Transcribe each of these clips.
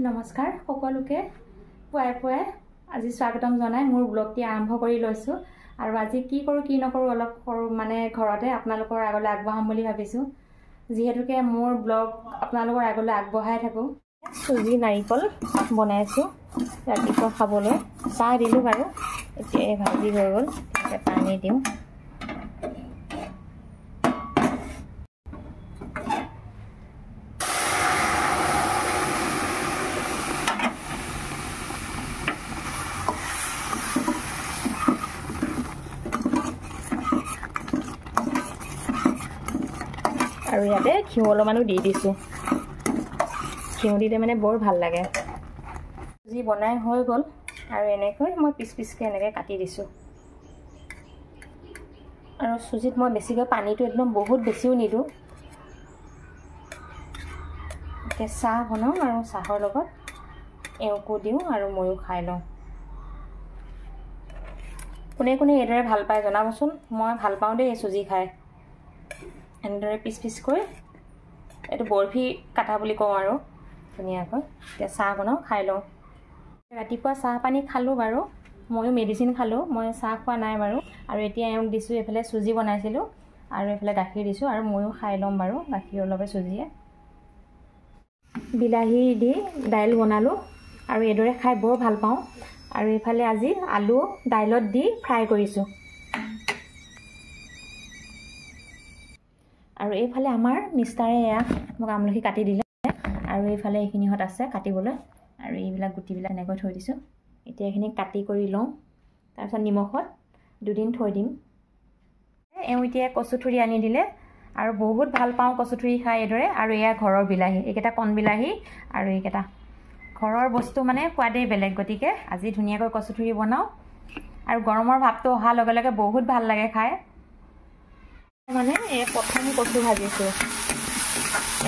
নমস্কাৰ সকলোকে পুৱাই আজি স্বাগতম জনাই মোৰ ব্লগটি আৰম্ভ কৰি লৈছো আৰু আজি কি কৰো কি নকৰো অলপ মানে ঘৰতে আপোনালোকৰ আগলৈ আগবঢ়াম বুলি ভাবিছো যিহেতুকে মোৰ ব্লগ আপোনালোকৰ আগলৈ আগবঢ়াই থাকো সুজি নাৰিকল বনাইছো ৰাতিপুৱা খাবলৈ চাহ দিলো বাৰু এতিয়া ভাজি হৈ গল পানী দিম আৰু ইয়াতে ঘিউ অলপমানো দি দিছো ঘিউ দিলে মানে বৰ ভাল লাগে যি বনাই হৈ গল আৰু এনেকৈ মই পিছকে এনেকৈ কাটি দিছো আৰু সুজিত মই বেছিকৈ পানীটো একদম বহুত বেছিও নিদো চাহ বনাও আৰু চাহৰ লগত এওঁকো দিওঁ আৰু ময়ো খাই লওঁ কোনে কোনে এদৰে ভাল পায় জনাবচোন মই ভাল পাওঁ দেই সুজি খাই এনেদৰে পিছকৈ এইটো বৰফি কাটা বুলি কওঁ আৰু ধুনীয়াকৈ এতিয়া চাহ বনাওঁ খাই লওঁ ৰাতিপুৱা চাহ পানী খালোঁ বাৰু ময়ো মেডিচিন খালোঁ মই চাহ খোৱা নাই বাৰু আৰু এতিয়া এওঁক দিছোঁ এইফালে সুজি বনাইছিলোঁ আৰু এইফালে গাখীৰ দিছোঁ আৰু ময়ো খাই ল'ম বাৰু গাখীৰৰ লগত সুজিয়ে বিলাহী দি দাইল বনালোঁ আৰু এইদৰে খাই বৰ ভাল পাওঁ আৰু এইফালে আজি আলু দাইলত দি ফ্ৰাই কৰিছোঁ আৰু এইফালে আমাৰ মিষ্টাৰে এয়া মোক আমলখি কাটি দিলে আৰু এইফালে এইখিনিহঁত আছে কাটিবলৈ আৰু এইবিলাক গুটিবিলাক এনেকৈ থৈ দিছোঁ এতিয়া এইখিনি কাটি কৰি লওঁ তাৰপিছত নিমখত দুদিন থৈ দিম এওঁ এতিয়া কচুথুৰি আনি দিলে আৰু বহুত ভাল পাওঁ কচুথুৰি খাই এইদৰে আৰু এয়া ঘৰৰ বিলাহী এইকেইটা কণ বিলাহী আৰু এইকেইটা ঘৰৰ বস্তু মানে সোৱাদেই বেলেগ গতিকে আজি ধুনীয়াকৈ কচুথুৰি বনাওঁ আৰু গৰমৰ ভাৱটো অহাৰ লগে লগে বহুত ভাল লাগে খাই মানে এই প্ৰথম কচু ভাজিছোঁ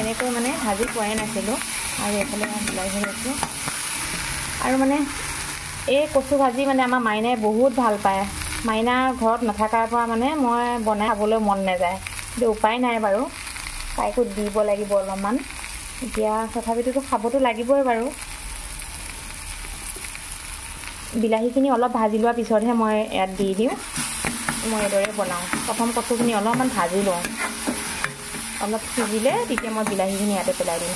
এনেকৈ মানে ভাজি পোৱাই নাছিলোঁ আৰু এইফালে বিলাহী লৈছোঁ আৰু মানে এই কচু ভাজি মানে আমাৰ মাইনাই বহুত ভাল পায় মাইনা ঘৰত নাথাকাৰ পৰা মানে মই বনাই খাবলৈ মন নাযায় কিন্তু উপায় নাই বাৰু তাইকো দিব লাগিব অলপমান এতিয়া তথাপিতো খাবতো লাগিবই বাৰু বিলাহীখিনি অলপ ভাজি লোৱাৰ পিছতহে মই ইয়াত দি দিওঁ মই এইদৰে বনাওঁ প্ৰথম কচুখিনি অলপমান ভাজি লওঁ অলপ সিজিলে তেতিয়া মই বিলাহীখিনি ইয়াতে পেলাই দিম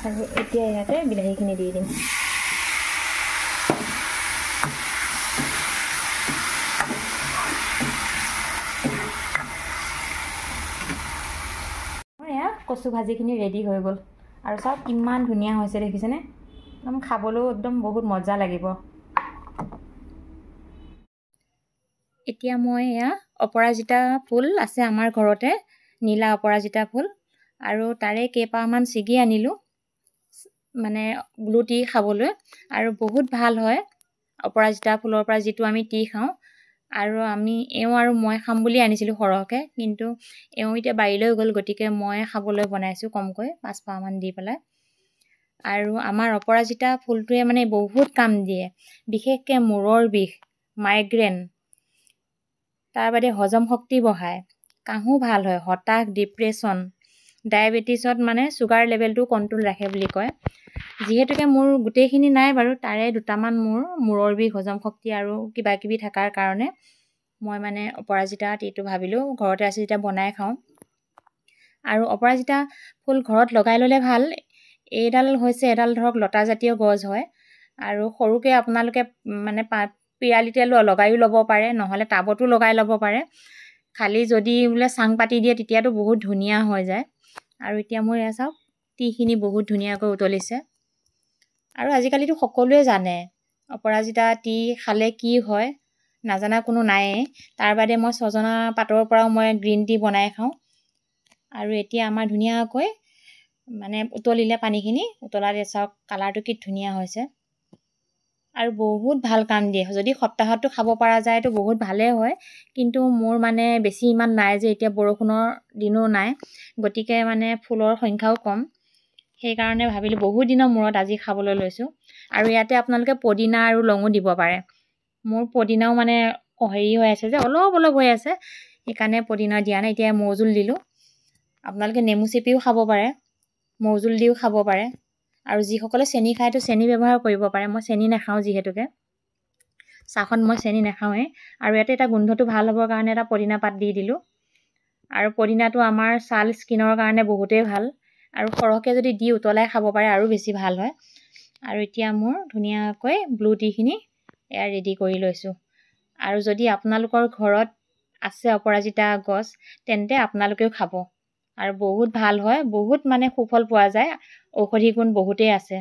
আৰু এতিয়া ইয়াতে বিলাহীখিনি দি দিম এয়া কচু ভাজিখিনি ৰেডি হৈ গ'ল আৰু চাওক কিমান ধুনীয়া হৈছে দেখিছেনে একদম খাবলৈও একদম বহুত মজা লাগিব এতিয়া মই এয়া অপৰাজিতা ফুল আছে আমাৰ ঘৰতে নীলা অপৰাজিতা ফুল আৰু তাৰে কেইপাহমান ছিগি আনিলোঁ মানে ব্লু টি খাবলৈ আৰু বহুত ভাল হয় অপৰাজিতা ফুলৰ পৰা যিটো আমি টি খাওঁ আৰু এওঁ আৰু মই খাম বুলি আনিছিলোঁ সৰহকৈ কিন্তু এওঁ এতিয়া বাৰীলৈ গ'ল গতিকে মই খাবলৈ বনাইছোঁ কমকৈ 5 পাহমান দি পেলাই আৰু আমাৰ অপৰাজিতা ফুলটোৱে মানে বহুত কাম দিয়ে বিশেষকৈ মূৰৰ বিষ মাইগ্ৰেন তাৰ বাদে হজম শক্তি বঢ়ায় কাহো ভাল হয় হতাশ ডিপ্ৰেশ্যন ডায়েবেটিছত মানে চুগাৰ লেভেলটো কণ্ট্ৰল ৰাখে বুলি কয় যিহেতুকে মোৰ গোটেইখিনি নাই বাৰু তাৰে দুটামান মোৰ মূৰৰ বিষ হজম শক্তি আৰু কিবা কিবি থকাৰ কাৰণে মই মানে অপৰাজিতা টিটো ভাবিলোঁ ঘৰতে আছে যেতিয়া বনাই খাওঁ আৰু অপৰাজিতা ফুল ঘৰত লগাই ল'লে ভাল এইডাল হৈছে এডাল ধৰক লতা জাতীয় গছ হয় আৰু সৰুকৈ আপোনালোকে মানে পিৰালিতে লগাইও ল'ব পাৰে নহ'লে টাবতো লগাই ল'ব পাৰে খালি যদি বোলে চাং পাতি দিয়ে তেতিয়াতো বহুত ধুনীয়া হৈ যায় আৰু এতিয়া মোৰ এয়া চাওক টিখিনি বহুত ধুনীয়াকৈ উতলিছে আৰু আজিকালিতো সকলোৱে জানে অপৰাজিতা টি খালে কি হয় নাজানা কোনো নায়েই তাৰ বাদে মই ছজনা পাতৰ পৰাও মই গ্ৰীণ টি বনাই খাওঁ আৰু এতিয়া আমাৰ ধুনীয়াকৈ মানে উতলিলে পানীখিনি উতলাত চাওক কালাৰটো কি ধুনীয়া হৈছে আৰু বহুত ভাল কাম দিয়ে যদি সপ্তাহতো খাব পৰা যায়তো বহুত ভালেই হয় কিন্তু মোৰ মানে বেছি ইমান নাই যে এতিয়া বৰষুণৰ দিনো নাই গতিকে মানে ফুলৰ সংখ্যাও কম সেইকাৰণে ভাবিলোঁ বহুত দিনৰ মূৰত আজি খাবলৈ লৈছোঁ আৰু ইয়াতে আপোনালোকে পদিনা আৰু লঙো দিব পাৰে মোৰ পদিনাও মানে হেৰি হৈ আছে যে অলপ হৈ আছে সেইকাৰণে পদিনা দিয়া নাই এতিয়া মৌজোল দিলোঁ আপোনালোকে নেমু চেপিও খাব পাৰে মৌজোল দিও খাব পাৰে আৰু যিসকলে চেনি খায়তো চেনি ব্যৱহাৰ কৰিব পাৰে, মই চেনি নাখাওঁ যিহেতুকে চাহখন মই চেনি নাখাওঁৱে। আৰু ইয়াতে এটা গোন্ধটো ভাল হ'বৰ কাৰণে এটা পদিনা পাত দি দিলোঁ। আৰু পদিনাটো আমাৰ ছাল স্কিনৰ কাৰণে বহুতেই ভাল, আৰু সৰহকৈ যদি দি উতলাই খাব পাৰে আৰু বেছি ভাল হয়। আৰু এতিয়া মোৰ ধুনীয়াকৈ ব্লু টিখিনি এয়া ৰেডি কৰি লৈছোঁ। আৰু যদি আপোনালোকৰ ঘৰত আছে অপৰাজিতা গছ, তেন্তে আপোনালোকেও খাব, আৰু বহুত ভাল হয়, বহুত মানে সুফল পোৱা যায়, ঔষধি গুণ বহুতেই আছে।